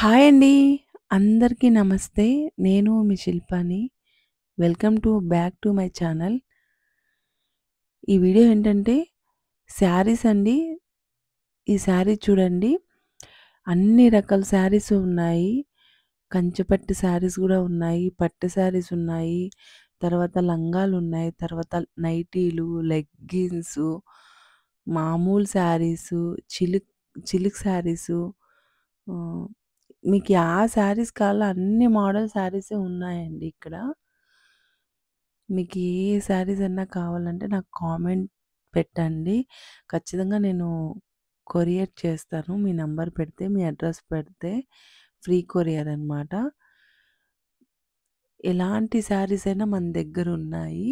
Hi అండి. అందరికీ నమస్తే. నేను మీ శిల్పాని. Welcome back to my channel. ఈ వీడియో ఏంటంటే శారీస్ అండి. ఈ శారీ చూడండి. అన్ని రకాల శారీస్ ఉన్నాయి. కంచిపట్టు శారీస్ గూడా ఉన్నాయి. పట్టు శారీస్ ఉన్నాయి. తర్వాత లంగాలున్నాయి. తర్వాత నైటీలు, లెగ్గిన్సు, మామూలు శారీసు, చిలుక్ శారీసు, ఆహ్, మీకు శారీస్ కావాలో అన్ని మోడల్ శారీసే ఉన్నాయండి ఇక్కడ. మీకు ఏ శారీస్ అన్నా కావాలంటే నాకు కామెంట్ పెట్టండి. ఖచ్చితంగా నేను కొరియర్ చేస్తాను. మీ నంబర్ పెడితే, మీ అడ్రస్ పెడితే ఫ్రీ కొరియర్ అనమాట. ఎలాంటి శారీస్ అయినా మన దగ్గరున్నాయి.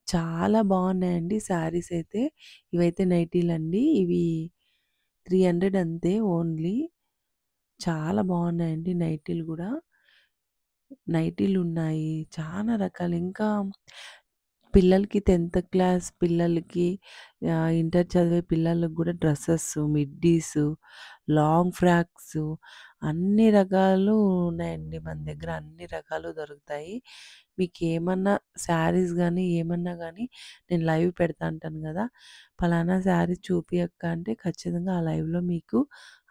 చాలా బాగున్నాయండి శారీస్ అయితే. ఇవైతే నైటీలండి. ఇవి 300 అంతే ఓన్లీ. చాలా బాగున్నాయండి నైటీలు గూడా. నైటీలున్నాయి. చాలా రకాలు. ఇంకా పిల్లలకి 10థ్ క్లాస్ పిల్లలకి, ఇంటర్ చదివే పిల్లలకి గూడా డ్రెసెసు, మిడ్డీసు, లాంగ్ ఫ్రాక్సు అన్ని రకాలు ఉన్నాయండి. మన దగ్గర అన్ని రకాలు దొరుకుతాయి. మీకేమన్నా శారీస్ గానీ, ఏమన్నా గానీ నేను లైవ్ పెడతా అంటాను గదా! పలానా శారీ చూపియక్క అంటే ఖచ్చితంగా ఆ లైవ్‌లో మీకు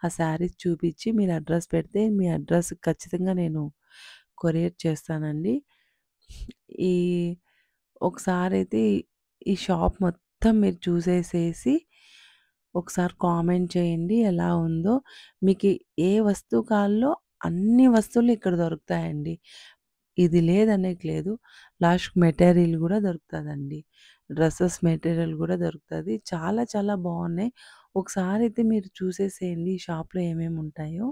ఆ శారీస్ చూపిచ్చి మీరు అడ్రస్ పెడితే మీ అడ్రస్‌కి ఖచ్చితంగా నేను కొరియర్ చేస్తానండి. ఈ ఒకసారైతే ఈ షాప్ మొత్తం మీరు చూసేసేసి ఒకసారి కామెంట్ చేయండి ఎలా ఉందో. మీకు ఏ వస్తువు కావాలో అన్ని వస్తువులు ఇక్కడ దొరుకుతాయండి. ఇది లేదనేకి లేదు. లాస్ట్‌కి మెటీరియల్ గూడా దొరుకుతదండి. డ్రెసెస్ మెటీరియల్ గూడా దొరుకుతది. చాలా చాలా బావున్నాయి. ఒకసారైతే మీరు చూసేసేయండి ఈ షాప్‌లో ఏమేమి ఉంటాయో.